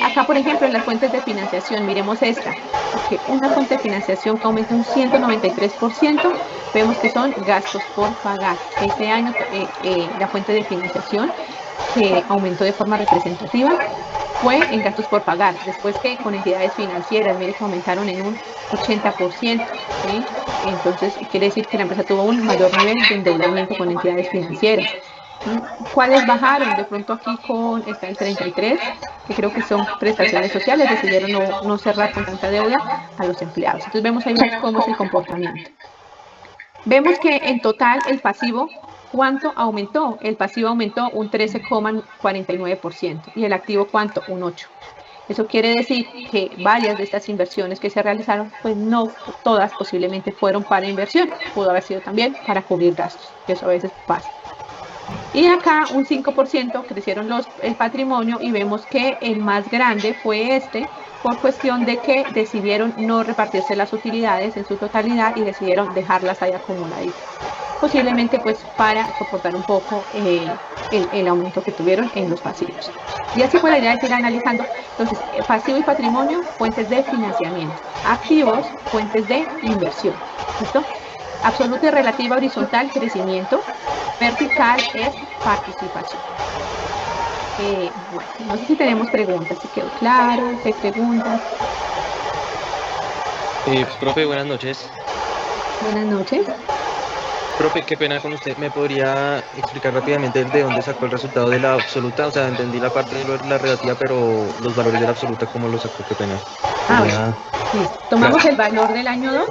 Acá, por ejemplo, en las fuentes de financiación, miremos esta, porque una fuente de financiación que aumenta un 193%, vemos que son gastos por pagar. Este año la fuente de financiación que aumentó de forma representativa fue en gastos por pagar, después que con entidades financieras, mire que aumentaron en un 80%, ¿sí? Entonces quiere decir que la empresa tuvo un mayor nivel de endeudamiento con entidades financieras. ¿Cuáles bajaron? De pronto aquí está el 33, que creo que son prestaciones sociales, decidieron no cerrar con tanta deuda a los empleados. Entonces vemos ahí cómo es el comportamiento. Vemos que en total el pasivo, ¿cuánto aumentó? El pasivo aumentó un 13,49% y el activo, ¿cuánto? Un 8%. Eso quiere decir que varias de estas inversiones que se realizaron, pues no todas posiblemente fueron para inversión, pudo haber sido también para cubrir gastos, que eso a veces pasa. Y acá un 5% crecieron el patrimonio y vemos que el más grande fue este, por cuestión de que decidieron no repartirse las utilidades en su totalidad y decidieron dejarlas ahí acumuladitas. Posiblemente pues para soportar un poco el aumento que tuvieron en los pasivos. Y así fue la idea de ir analizando. Entonces, pasivo y patrimonio, fuentes de financiamiento. Activos, fuentes de inversión. ¿Listo? Absoluta y relativa horizontal, crecimiento. Vertical es participación. Bueno, no sé si tenemos preguntas, si quedó claro, si hay preguntas. Profe, buenas noches. Buenas noches. Profe, qué pena con usted. ¿Me podría explicar rápidamente de dónde sacó el resultado de la absoluta? O sea, entendí la parte de la relativa, pero los valores de la absoluta, ¿cómo los sacó? Qué pena. Bueno, listo. Tomamos el valor del año 2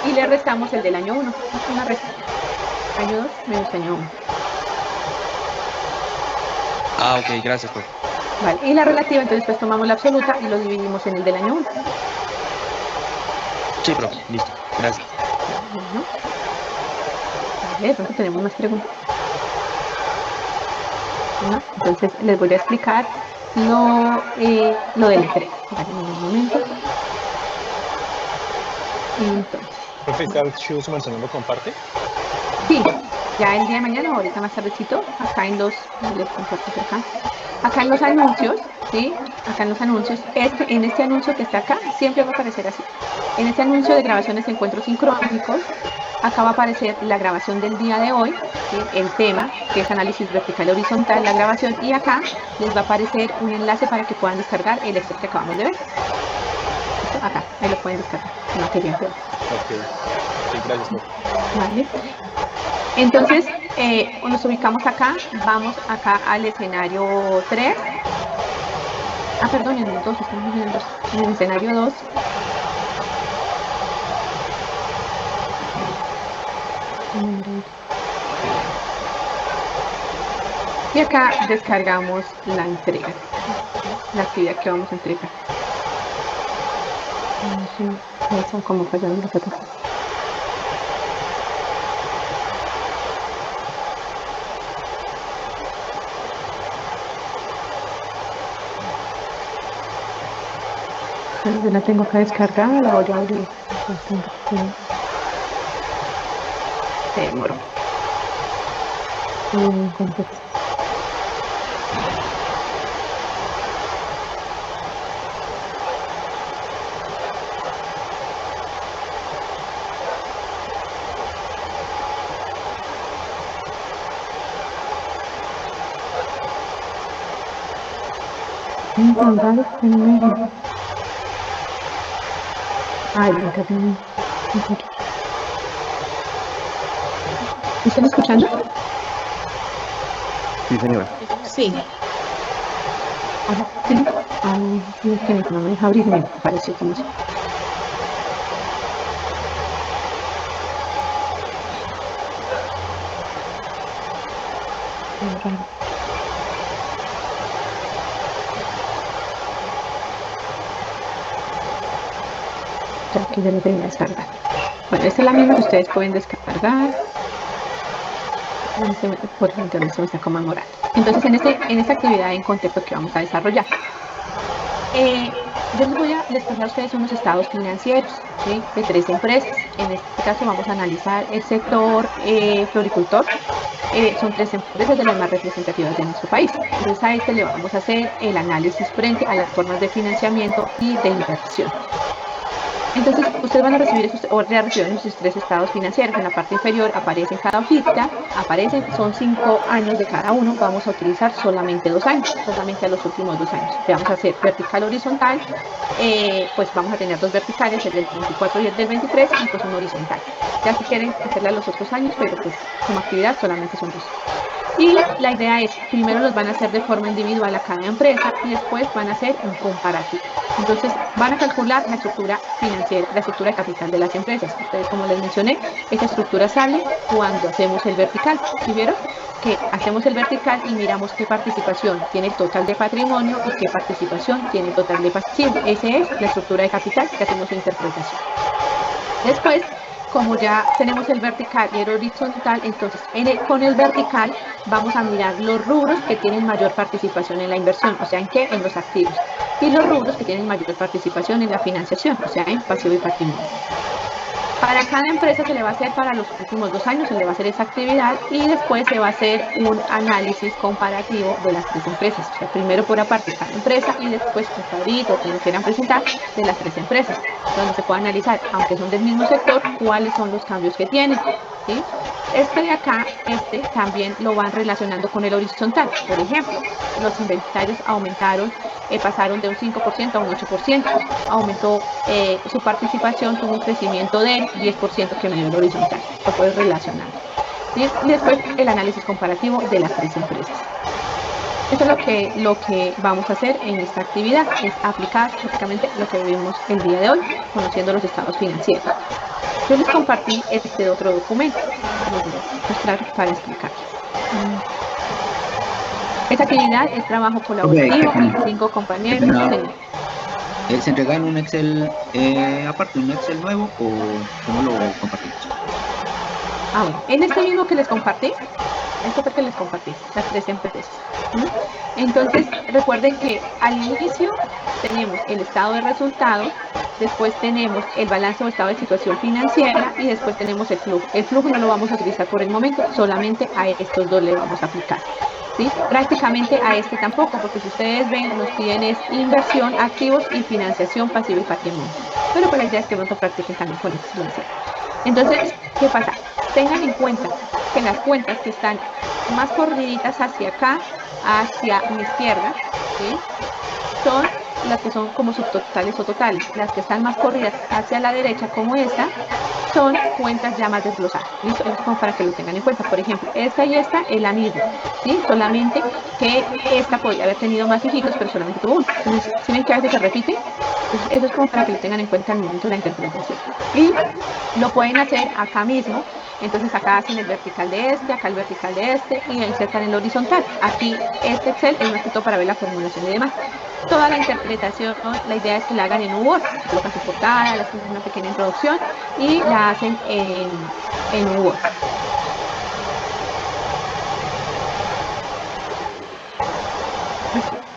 y le restamos el del año 1. Es una resta. Año 2 menos año 1. Ah, ok, gracias, profe. Vale, y la relativa, entonces pues tomamos la absoluta y lo dividimos en el del año 1. Sí, profe, listo. Gracias. Bueno. Vale, de pronto tenemos más preguntas. ¿No? Entonces les voy a explicar lo del entrega. Vale, en un momento. Entonces, Profe, ¿este archivo su merced no lo comparte? sí, ya el día de mañana o ahorita más tardecito, acá en los, les comparto por acá en los anuncios, ¿sí? Acá en los anuncios, en este anuncio que está acá, siempre va a aparecer así. En este anuncio de grabaciones de encuentros sincrónicos, acá va a aparecer la grabación del día de hoy, ¿sí? El tema, que es análisis vertical y horizontal, la grabación, y acá les va a aparecer un enlace para que puedan descargar el Excel que acabamos de ver. ¿Listo? Acá, ahí lo pueden descargar, no quería ver. Ok, sí, gracias, profe. Vale. Entonces, nos ubicamos acá, vamos acá al escenario 3. Ah, perdón, en el 2, estamos en el 2. En el escenario 2. Y acá descargamos la entrega, la actividad que vamos a entregar. Son como fallando los datos. Yo la tengo acá descargada, la voy a abrir. Se demoró. Contexto. Ay, ¿me están escuchando? Sí, señora. Sí. Ahora, sí. Ay, es que no me deja abrir, me pareció como eso. Ya aquí ya lo tengo descargado. Bueno, esta es la misma que ustedes pueden descargar. Por internet se me está como morando. Entonces, en esta actividad en contexto que vamos a desarrollar, yo les voy a pasar a ustedes unos estados financieros, ¿sí? De 3 empresas. En este caso vamos a analizar el sector floricultor. Son 3 empresas de las más representativas de nuestro país. Entonces a este le vamos a hacer el análisis frente a las formas de financiamiento y de inversión. Entonces, ustedes van a recibir o ya recibieron sus 3 estados financieros. En la parte inferior aparecen cada hojita, son 5 años de cada uno. Vamos a utilizar solamente 2 años, solamente a los últimos 2 años. Le vamos a hacer vertical horizontal, pues vamos a tener 2 verticales, el del 24 y el del 23, y pues un horizontal. Ya si quieren hacerla los otros años, pero pues como actividad solamente son 2. Y la idea es, primero los van a hacer de forma individual a cada empresa y después van a hacer un comparativo. Entonces, van a calcular la estructura financiera, la estructura de capital de las empresas. Ustedes, como les mencioné, esta estructura sale cuando hacemos el vertical. ¿Sí vieron? Que hacemos el vertical y miramos qué participación tiene el total de patrimonio y qué participación tiene el total de pasivo. Esa es la estructura de capital que hacemos su interpretación. Después, como ya tenemos el vertical y el horizontal, entonces con el vertical vamos a mirar los rubros que tienen mayor participación en la inversión, o sea, ¿en qué? En los activos. Y los rubros que tienen mayor participación en la financiación, o sea, en pasivo y patrimonio. Para cada empresa se le va a hacer, para los últimos 2 años, se le va a hacer esa actividad y después se va a hacer un análisis comparativo de las 3 empresas. O sea, primero por aparte cada empresa y después un cuadrito que nos quieran presentar de las 3 empresas, donde se puede analizar, aunque son del mismo sector, cuáles son los cambios que tienen, ¿sí? Este de acá, también lo van relacionando con el horizontal. Por ejemplo, los inventarios aumentaron, pasaron de un 5% a un 8%. Aumentó su participación, tuvo un crecimiento del 10% que me dio el horizontal. Lo puedes relacionar. ¿Sí? Y después el análisis comparativo de las tres empresas. Eso es lo que vamos a hacer en esta actividad, es aplicar prácticamente lo que vimos el día de hoy, conociendo los estados financieros. Yo les compartí este otro documento, les voy a mostrar para explicar. Esta actividad es trabajo colaborativo, 5 compañeros. ¿Se entrega en un Excel aparte, un Excel nuevo o cómo lo compartimos? Bueno, en este mismo que les compartí, esto fue que les compartí, las tres empresas. Entonces, recuerden que al inicio tenemos el estado de resultados, después tenemos el balance o estado de situación financiera y después tenemos el flujo. El flujo no lo vamos a utilizar por el momento, solamente a estos dos le vamos a aplicar. ¿Sí? Prácticamente a este tampoco, porque si ustedes ven, nos piden es inversión, activos y financiación pasiva y patrimonio. Pero pues la idea es que pronto practiquen también con esto. Entonces, ¿qué pasa? Tengan en cuenta que las cuentas que están más corriditas hacia acá, hacia mi izquierda, ¿sí? Son las que son como subtotales o totales. Las que están más corridas hacia la derecha, como esta, son cuentas ya más desglosadas. ¿Listo? Es como para que lo tengan en cuenta. Por ejemplo, esta y esta es la misma, ¿sí? Solamente que esta podría haber tenido más hijitos, pero solamente tuvo uno. Entonces, ¿sí ven que a veces se repite? Entonces, eso es como para que lo tengan en cuenta al momento de la interpretación. Y lo pueden hacer acá mismo. Entonces acá hacen el vertical de este, acá el vertical de este y insertan el horizontal. Aquí este Excel es más que todo para ver la formulación y demás. Toda la interpretación, la idea es que la hagan en un Word, colocan su portada, le hacen una pequeña introducción y la hacen en un Word.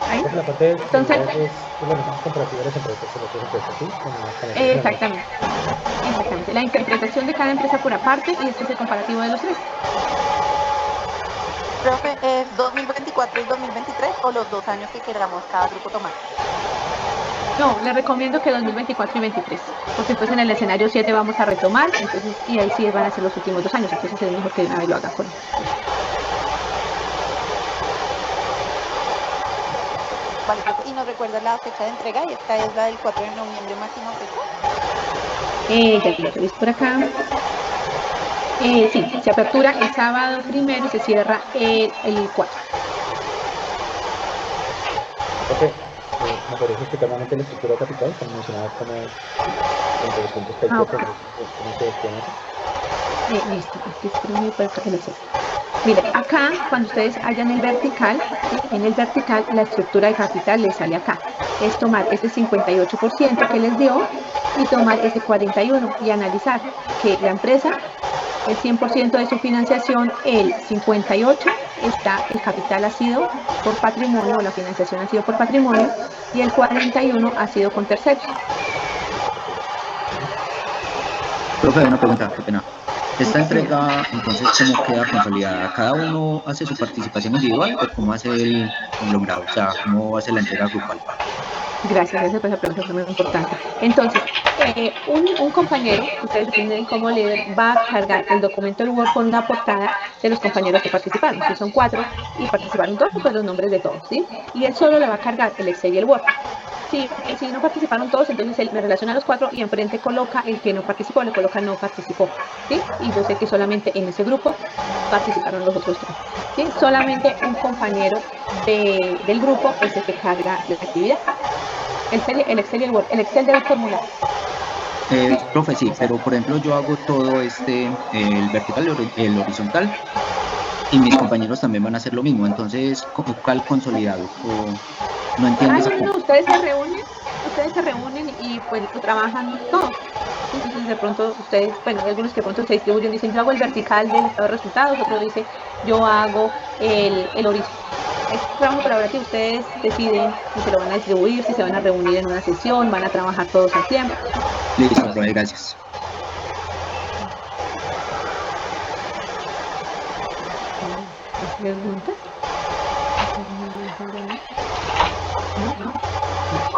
¿Ahí? Entonces, exactamente. Exactamente. La interpretación de cada empresa por aparte y este es el comparativo de los tres. Profe, ¿es 2024 y 2023 o los 2 años que queramos cada grupo tomar? No, les recomiendo que 2024 y 2023, porque después en el escenario 7 vamos a retomar, entonces, y ahí sí van a ser los últimos 2 años, entonces es mejor que de una vez lo haga con él. Vale, profe, y nos recuerda la fecha de entrega, y esta es la del 4 de noviembre, máxima fecha. Ya lo veis por acá. Sí, se apertura el sábado primero y se cierra el 4. Ok, ¿me podrías explicar nuevamente la estructura de capital? Como mencionaba, como entre los puntos que hay que ¿cómo se gestiona? Listo, aquí espérenme para que lo sepa. Miren, acá, cuando ustedes hayan el vertical, ¿sí? En el vertical la estructura de capital les sale acá. Es tomar ese 58% que les dio y tomar ese 41% y analizar que la empresa, el 100% de su financiación, el 58% el capital ha sido por patrimonio, o la financiación ha sido por patrimonio, y el 41% ha sido con terceros. Profe, una pregunta, qué pena. Esta entrega, entonces, ¿cómo queda consolidada? ¿Cada uno hace su participación individual o cómo hace el logrado? O sea, ¿cómo hace la entrega grupal? Gracias, esa pregunta es muy importante. Entonces, un compañero, ustedes definen como líder, va a cargar el documento del Word con una portada de los compañeros que participaron. Si son 4 y participaron 2, pues los nombres de todos, ¿sí? Y él solo le va a cargar el Excel y el Word. Si no participaron todos, entonces él me relaciona a los 4 y enfrente coloca el que no participó, le coloca no participó, ¿sí? Y yo sé que solamente en ese grupo participaron los otros 3, ¿sí? Solamente un compañero del grupo es el que carga la actividad. El Excel y el Word. El Excel debe formular. Profe, sí, pero por ejemplo yo hago todo el vertical y el horizontal, y mis compañeros también van a hacer lo mismo, entonces, ¿cuál consolidado? ¿O no entiendo esa no, ustedes se reúnen y pues trabajan todos. Entonces de pronto ustedes, bueno, hay algunos que de pronto se distribuyen, dicen yo hago el vertical del estado de resultados, otro dice yo hago el horizontal. Es trabajo colaborativo, ustedes deciden si se lo van a distribuir, si se van a reunir en una sesión, van a trabajar todos al tiempo. Listo, profe, gracias. ¿Pregunta?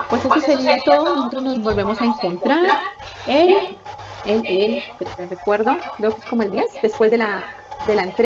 Pues eso sería todo. Nosotros nos volvemos a encontrar te recuerdo, creo que es como el 10, después de la de la entrega.